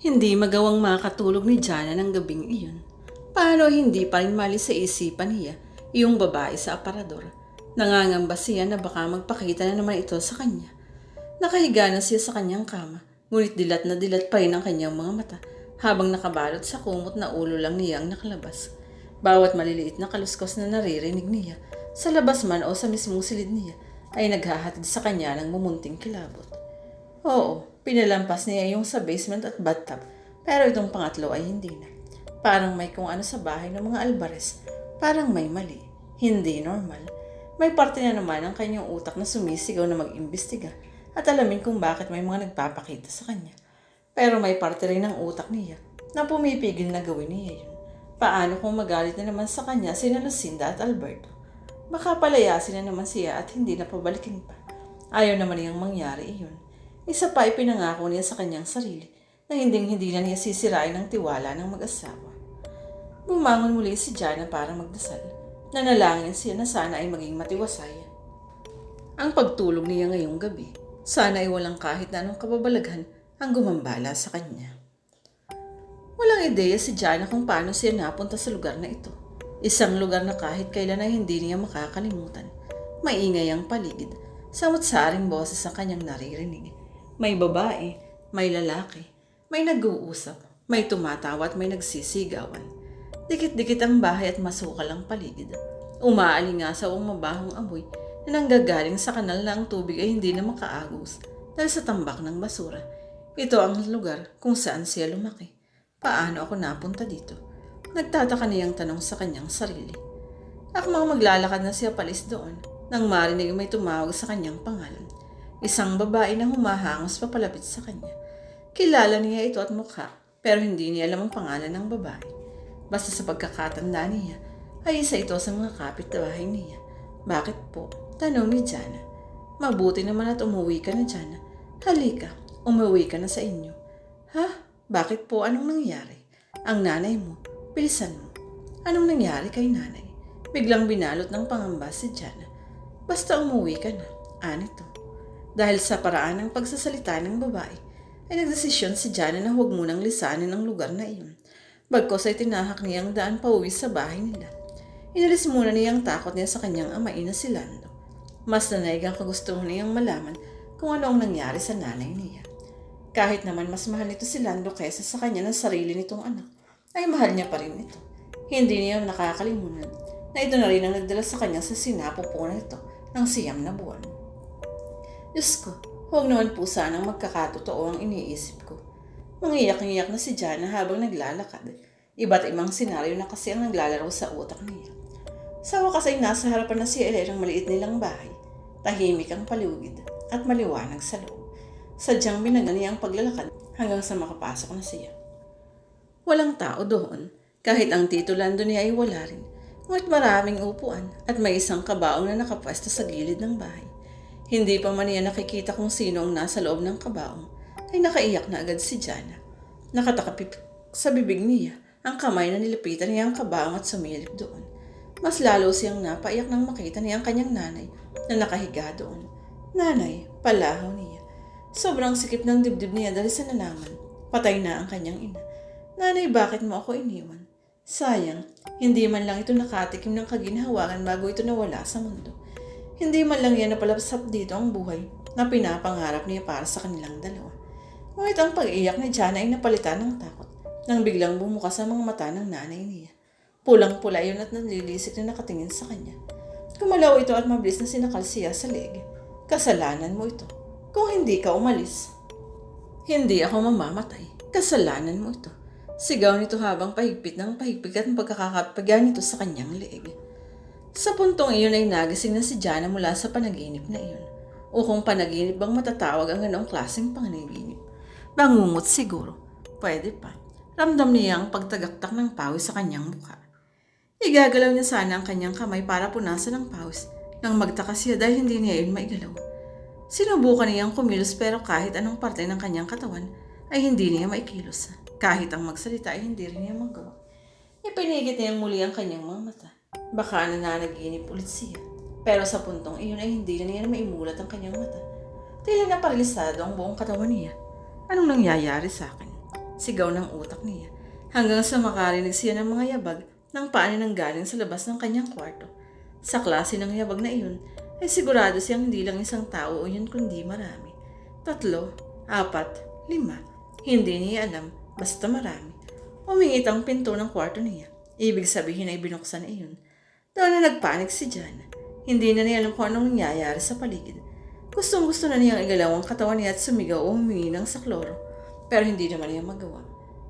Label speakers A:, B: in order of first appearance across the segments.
A: Hindi magawang makatulog ni Jana ng gabing iyon. Paano hindi pa rin malis sa isipan niya yung babae sa aparador. Nangangamba siya na baka magpakita na naman ito sa kanya. Nakahiga na siya sa kanyang kama, ngunit dilat na dilat pa rin ang kanyang mga mata habang nakabalot sa kumot na ulo lang niyang nakalabas. Bawat maliliit na kaluskos na naririnig niya, sa labas man o sa mismong silid niya, ay naghahatid sa kanya ng mumunting kilabot. Oo, pinalampas niya yung sa basement at bathtub, pero itong pangatlo ay hindi na. Parang may kung ano sa bahay ng mga Alvarez, parang may mali, hindi normal. May parte na naman ang kanyang utak na sumisigaw na mag-imbestiga at alamin kung bakit may mga nagpapakita sa kanya. Pero may parte rin ng utak niya na pumipigil na gawin niya yun. Paano kung magalit na naman sa kanya sina Lucinda at Alberto? Baka palayasin na naman siya at hindi na pabalikin pa. Ayaw naman niyang mangyari iyon. Isa pa ipinangako niya sa kanyang sarili na hindi na niya sisirain ang tiwala ng mag-asawa. Bumangon muli si Jana para magdasal. Nanalangin siya na sana ay maging matiwasay ang pagtulog niya ngayong gabi. Sana ay walang kahit na anong kababalaghan ang gumambala sa kanya. Walang ideya si Jana kung paano siya napunta sa lugar na ito. Isang lugar na kahit kailan ay hindi niya makakalimutan. Maingay ang paligid. Samot-saring boses ang kanyang naririnig. May babae, may lalaki, may nag-uusap, may tumatawa at may nagsisigawan. Dikit-dikit ang bahay at masukal ang paligid. Umaalingasaw ang mabahong amoy na nanggagaling sa kanal na ang tubig ay hindi na makaagos dahil sa tambak ng basura. Ito ang lugar kung saan siya lumaki. Paano ako napunta dito? Nagtataka niyang tanong sa kanyang sarili. Akmang maglalakad na siya palis doon nang marinig may tumawag sa kanyang pangalan. Isang babae na humahangos papalapit sa kanya. Kilala niya ito at mukha pero hindi niya alam ang pangalan ng babae. Basta sa pagkakatanda niya ay isa ito sa mga kapitbahay niya. Bakit po? Tanong ni Jana. Mabuti naman at umuwi ka na, Jana. Halika, umuwi ka na sa inyo. Ha? Bakit po? Anong nangyari? Ang nanay mo. Bilisan mo. Anong nangyari kay nanay? Biglang binalot ng pangamba si Jana. Basta umuwi ka na. Anito. Dahil sa paraan ng pagsasalita ng babae, ay nagdesisyon si Jana na huwag munang lisanin ang lugar na iyon. Bagkos ay tinahak niyang daan pauwi sa bahay nila. Inalis muna niyang takot niya sa kanyang amain na si Lando. Mas nanaig ang kagustuhan niyang malaman kung ano ang nangyari sa nanay niya. Kahit naman mas mahal nito si Lando kaysa sa kanya ng sarili nitong anak, ay mahal niya pa rin ito. Hindi niya nakakalimutan na ito na rin ang nagdala sa kanya sa sinapupunan ito ng 9 na buwan. Diyos ko, huwag naman po sanang magkakatotoo ang iniisip ko. Mangiyak-ngiyak na si Jana habang naglalakad. Iba't ibang senaryo na kasi ang naglalaro sa utak niya. Sa wakas ay nasa harapan na si Ellen ng maliit nilang bahay. Tahimik ang paligid at maliwanag sa loob. Sadyang binagan niya ang paglalakad hanggang sa makapasok na siya. Walang tao doon, kahit ang Tito Lando niya ay wala rin. Ngunit maraming upuan at may isang kabaong na nakapwesto sa gilid ng bahay. Hindi pa man niya nakikita kung sino ang nasa loob ng kabaong, ay nakaiyak na agad si Jana. Nakatakapip sa bibig niya ang kamay na nilipitan niya ang kabaong at sumilip doon. Mas lalo siyang napaiyak nang makita niya ang kanyang nanay na nakahiga doon. Nanay, palahaw niya. Sobrang sikip ng dibdib niya dahil sa nalaman. Patay na ang kanyang ina. Nanay, bakit mo ako iniwan? Sayang, hindi man lang ito nakatikim ng kaginhawahan bago ito nawala sa mundo. Hindi man lang yan napalapsap dito ang buhay na pinapangarap niya para sa kanilang dalawa. Ngunit ang pag-iyak ni Jana ay napalitan ng takot nang biglang bumukas ang mga mata ng nanay niya. Pulang-pula yun at nalilisik na nakatingin sa kanya. Kumalaw ito at mabilis na sinakal siya sa leeg. Kasalanan mo ito. Kung hindi ka umalis, hindi ako mamamatay. Kasalanan mo ito. Sigaw nito habang pahigpit ng pahigpit at pagkakakapagyan nito sa kanyang leeg. Sa puntong iyon ay nagising na si Jana mula sa panaginip na iyon. O kung panaginip bang matatawag ang ganoong klaseng panaginip. Bangungot siguro. Pwede pa. Ramdam niya ang pagtagaktak ng pawis sa kanyang mukha. Igagalaw niya sana ang kanyang kamay para punasan ng pawis nang magtaka siya dahil hindi niya yun maigalaw. Sinubukan niyang kumilos pero kahit anong parte ng kanyang katawan ay hindi niya maikilos. Kahit ang magsalita ay hindi rin niya magawa. Ipinigit niyang muli ang kanyang mga mata. Baka nananaginip ulit siya. Pero sa puntong iyon ay hindi na niya maimulat ang kanyang mata. Tila na paralisado ang buong katawan niya. Anong nangyayari sa akin? Sigaw ng utak niya. Hanggang sa makarinig siya ng mga yabag ng paani nang galing sa labas ng kanyang kwarto. Sa klase ng yabag na iyon, ay sigurado siyang hindi lang isang tao o yun kundi marami. 3, 4, 5. Hindi niya alam, basta marami. Umingit ang pinto ng kwarto niya. Ibig sabihin ay binuksan na iyon. Doon na nagpanik si Jana. Hindi na niya alam kung anong nangyayari sa paligid. Gustong-gusto na niyang igalaw ang katawan niya at sumigaw o humingi ng sakloro. Pero hindi naman niya magawa.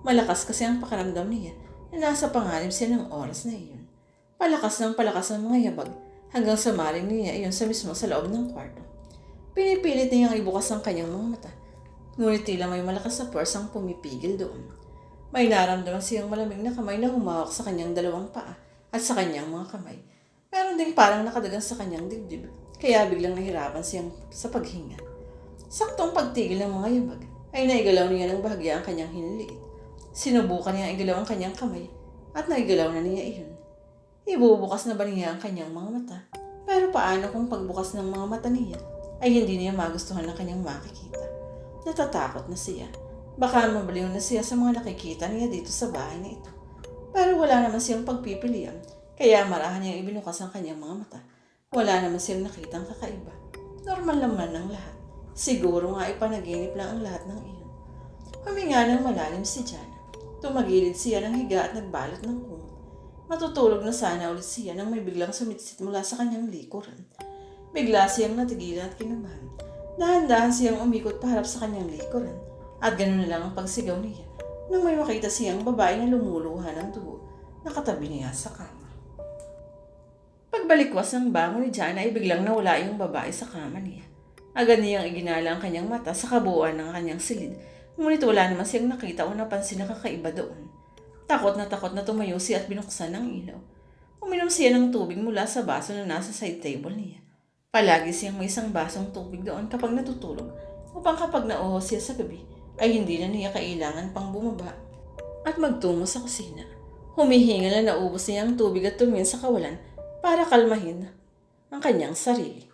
A: Malakas kasi ang pakiramdam niya na nasa panganib siya ng oras na iyon. Palakas ng mga yabag hanggang sa maring niya iyon sa mismo sa loob ng kwarto. Pinipilit niyang ibukas ang kanyang mga mata. Ngunit tila may malakas na puwersang pumipigil doon. May naramdaman siyang malamig na kamay na humawak sa kanyang dalawang paa at sa kanyang mga kamay. Meron ding parang nakadagan sa kanyang dibdib, kaya biglang nahirapan siyang sa paghinga. Saktong pagtigil ng mga yabag, ay naigalaw niya ng bahagya ang kanyang hiniliit. Sinubukan niya igalaw ang kanyang kamay, at naigalaw na niya iyon. Ibubukas na ba niya ang kanyang mga mata? Pero paano kung pagbukas ng mga mata niya, ay hindi niya magustuhan ang kanyang makikita? Natatakot na siya. Baka mabaliw na siya sa mga nakikita niya dito sa bahay na ito. Pero wala naman siyang pagpipilian, kaya marahan niyang ibinukas ang kanyang mga mata. Wala naman siyang nakitang kakaiba. Normal naman ang lahat. Siguro nga ipanaginip lang ang lahat ng iyon. Huminga ng malalim si Jana. Tumagilid siya ng higa at nagbalot ng kumot. Matutulog na sana ulit siya nang may biglang sumitsit mula sa kanyang likuran. Bigla siyang natigilan at kinabahan. Dahan-dahan siyang umikot paharap sa kanyang likuran. At ganoon na lang ang pagsigaw niya nang may makita siyang babae na lumuluha ng dugo na katabi niya sa kama. Pagbaliwas ng bangon ni Jana ay biglang nawala yung babae sa kama niya. Agad niyang iginala ang kanyang mata sa kabuuan ng kanyang silid, ngunit wala naman siyang nakita o napansin na kakaiba doon. Takot na tumayo siya at binuksan ang ilaw. Uminom siya ng tubig mula sa baso na nasa side table niya. Palagi siyang may isang basong tubig doon kapag natutulog, upang kapag nauho siya sa gabi, ay hindi na niya kailangan pang bumaba at magtungo sa kusina. Humihingal na naubos niya ang tubig at tumingin sa kawalan para kalmahin ang kanyang sarili.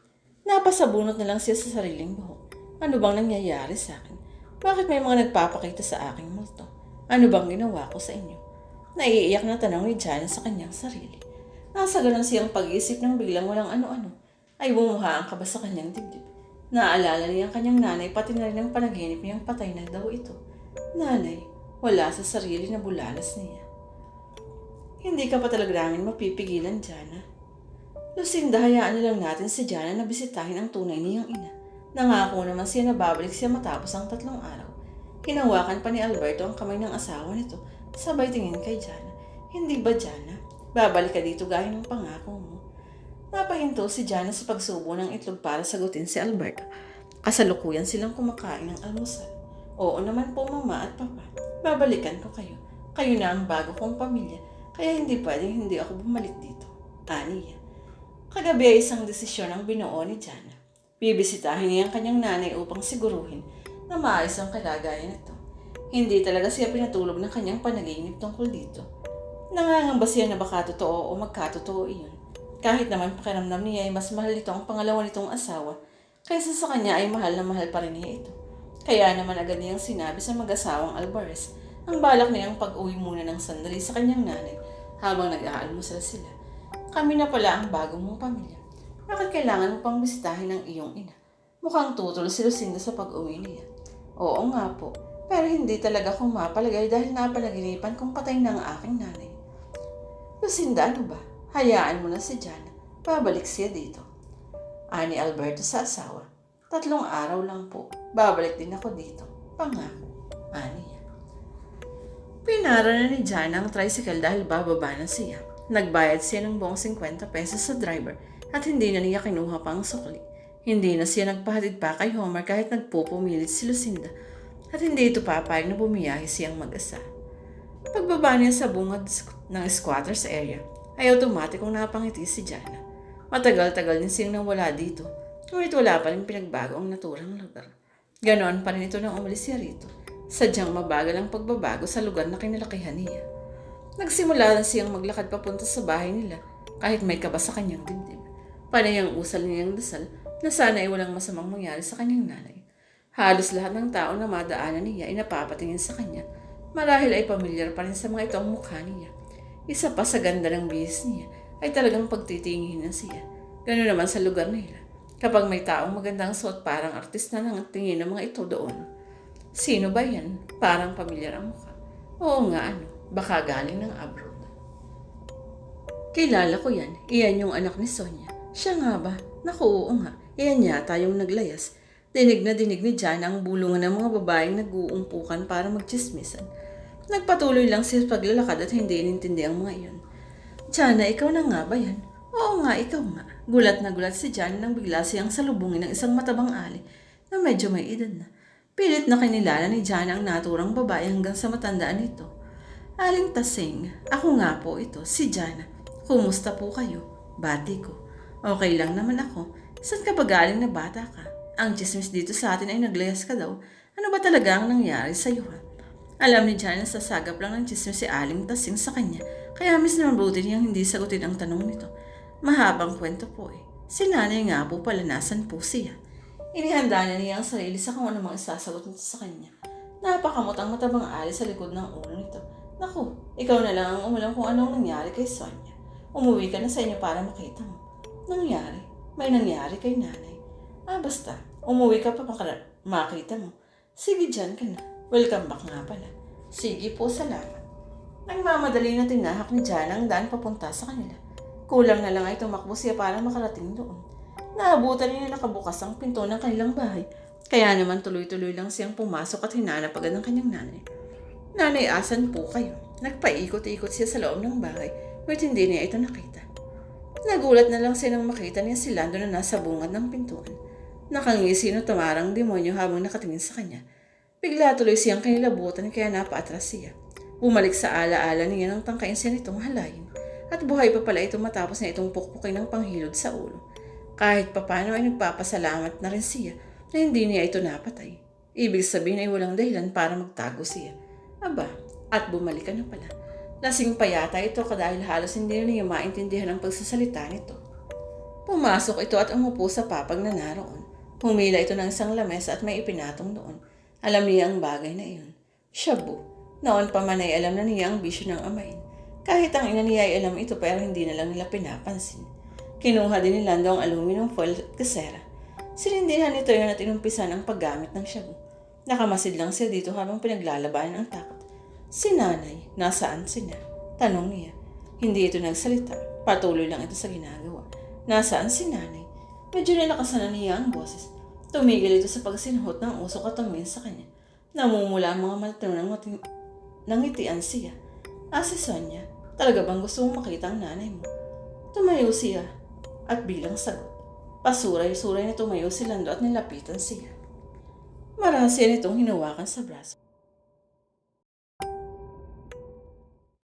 A: Napasabunot na lang siya sa sariling buhok. Ano bang nangyayari sa akin? Bakit may mga nagpapakita sa aking multo? Ano bang ginawa ko sa inyo? Naiiyak na tanong ni Jana sa kanyang sarili. Nasa ganun siyang pag-iisip ng biglang walang ano-ano ay bumuha ang kaba sa kanyang dibdib. Naalala niya ang kanyang nanay pati na rin ang panaginip niyang patay na daw ito. Nanay, wala sa sarili na bulalas niya. Hindi ka pa talaga namin mapipigilan, Jana. Lucinda, hayaan na lang natin si Jana na bisitahin ang tunay niyang ina. Nangako naman siya na babalik siya matapos ang 3 araw. Hinawakan pa ni Alberto ang kamay ng asawa nito, sabay tingin kay Jana. Hindi ba, Jana? Babalik ka dito gaya ng pangako mo. Napahinto si Jana sa pagsubo ng itlog para sagutin si Alberto. Kasalukuyan silang kumakain ng almusal. Oo naman po, mama at papa. Babalikan ko kayo. Kayo na ang bago kong pamilya, kaya hindi pwedeng hindi ako bumalik dito. Aniya. Kagabi ay isang desisyon ang binuo ni Jana. Bibisitahin niya ang kanyang nanay upang siguruhin na maayos ang kalagayan nito. Hindi talaga siya pinatulog ng kanyang panaginip tungkol dito. Nangangamba siya na baka totoo o magkatotoo iyon. Kahit naman pakiramdam niya ay mas mahal nito ang pangalawa nitong asawa, kaysa sa kanya ay mahal na mahal pa rin niya ito. Kaya naman agad niyang sinabi sa mag-asawang Alvarez ang balak niyang pag-uwi muna ng sandali sa kanyang nanay habang nag-aalmusal sila. Kami na pala ang bago mong pamilya. Bakit kailangan mo pang bisitahin ng iyong ina? Mukhang tutol si Lucinda sa pag-uwi niya. Oo nga po, pero hindi talaga ako mapalagay dahil napanaginipan kong patay na ang aking nanay. Lucinda, ano ba? Hayaan mo na si Jana. Babalik siya dito. Ani Alberto sa asawa. 3 araw lang po. Babalik din ako dito. Pangako. Ani niya. Pinara na ni Jana ang tricycle dahil bababa na siya. Nagbayad siya ng buong 50 pesos sa driver at hindi na niya kinuha pang sukli. Hindi na siya nagpahatid pa kay Homer kahit nagpupumilit si Lucinda at hindi ito papayag na bumiyahe siyang mag-asa. Pagbaba niya sa bungad ng squatters area, ay automatikong napangiti si Jana. Matagal-tagal din siyang nawala dito, ngunit wala pa rin pinagbago ang naturang lugar. Ganoon pa rin ito nang umalis siya rito. Sadyang mabagal ang pagbabago sa lugar na kinalakihan niya. Nagsimula na siyang maglakad papunta sa bahay nila kahit may kaba sa kanyang dibdib. Panay ang usal niyang dasal na sana ay walang masamang mangyari sa kanyang nanay. Halos lahat ng tao na madaanan niya ay napapatingin sa kanya Marahil ay pamilyar pa rin sa mga ito ang mukha niya. Isa pa sa ganda ng bihis niya ay talagang pagtitinginan siya. Ganoon naman sa lugar nila. Kapag may taong magandang suot, parang artista na ang tingin ng mga ito doon. Sino ba yan? Parang pamilyar ang mukha. Oo nga, baka galing ng abroad. Kilala ko yan. Iyan yung anak ni Sonia. Siya nga ba? Naku, oo nga. Iyan yata yung naglayas. Dinig na dinig ni Jana ang bulungan ng mga babaeng nag-uumpukan para magchismisan. Nagpatuloy lang siya sa paglalakad at hindi inintindi ang mga iyon. Jana, ikaw na nga ba yan? Oo nga, ikaw nga. Gulat na gulat si Jana nang bigla siyang salubungin ng isang matabang ali na medyo may edad na. Pilit na kinilala ni Jana ang naturang babae hanggang sa matandaan nito. Aling Tasing, ako nga po ito, si Jana. Kumusta po kayo? Bati ko. Okay lang naman ako. Saan ka ba galing na bata ka? Ang chismis dito sa atin ay naglayas ka daw. Ano ba talaga ang nangyari sa iyo, ha? Alam ni Jana na sasagap lang ng chismis si Aling Tasing sa kanya, kaya mis naman buti niyang hindi sagutin ang tanong nito. Mahabang kwento po eh. Si nanay nga po pala, nasan po siya? Inihanda niya ang sarili sa kung ano mga isasagot nito sa kanya. Napakamot ang matabang ali sa likod ng ulo nito. Naku, ikaw na lang ang umulang kung anong nangyari kay Sonia. Umuwi ka na sa inyo para makita mo. Nangyari? May nangyari kay nanay. Basta, umuwi ka pa makita mo. Sige, dyan ka na. Welcome back nga pala. Sige po, salamat. Nagmamadali na tinahak ni Jana ang daan papunta sa kanila. Kulang na lang ay tumakbo siya para makarating doon. Naabutan niya na nakabukas ang pinto ng kanilang bahay. Kaya naman tuloy-tuloy lang siyang pumasok at hinanap agad ng kanyang nanay. Nanay, asan po kayo? Nagpaikot-ikot siya sa loob ng bahay, ngunit hindi niya ito nakita. Nagulat na lang siya nang makita niya si Lando na nasa bungad ng pintuan. Nakangisi na tumarang demonyo habang nakatingin sa kanya. Bigla tuloy siyang kinilabutan kaya napaatras siya. Bumalik sa alaala niya nang tangkain siya nitong halayin. At buhay pa pala ito matapos na itong pukpukin ng panghilod sa ulo. Kahit papano ay nagpapasalamat na rin siya na hindi niya ito napatay. Ibig sabihin ay walang dahilan para magtago siya. Aba, at bumalik ka na pala. Lasing pa yata ito dahil halos hindi niya maintindihan ang pagsasalita nito. Pumasok ito at umupo sa papag na naroon. Humila ito ng isang lamesa at may ipinatong doon. Alam niya ang bagay na iyon. Shabu. Noon pa man ay alam na niya ang bisyo ng amain. Kahit ang ina niya ay alam ito pero hindi na lang nila pinapansin. Kinuha din ni Lando ang aluminum foil at kasera. Sinindihan nito yun at inumpisan ang paggamit ng shabu. Nakamasid lang siya dito habang pinaglalabanan ang takot. Si nanay, nasaan sina? Tanong niya. Hindi ito nagsalita. Patuloy lang ito sa ginagawa. Nasaan si nanay? Medyo nilakasan na niya ang boses. Tumigil ito sa pagsinhot ng usok at tumingin sa kanya. Namumula ang mga mata ng nangitian siya. Si Sonia, talaga bang gusto mong makita ang nanay mo? Tumayo siya at bilang sagot. Pasuray-suray na tumayo si Lando at nilapitan siya. Marahas siya nitong hinawakan sa braso.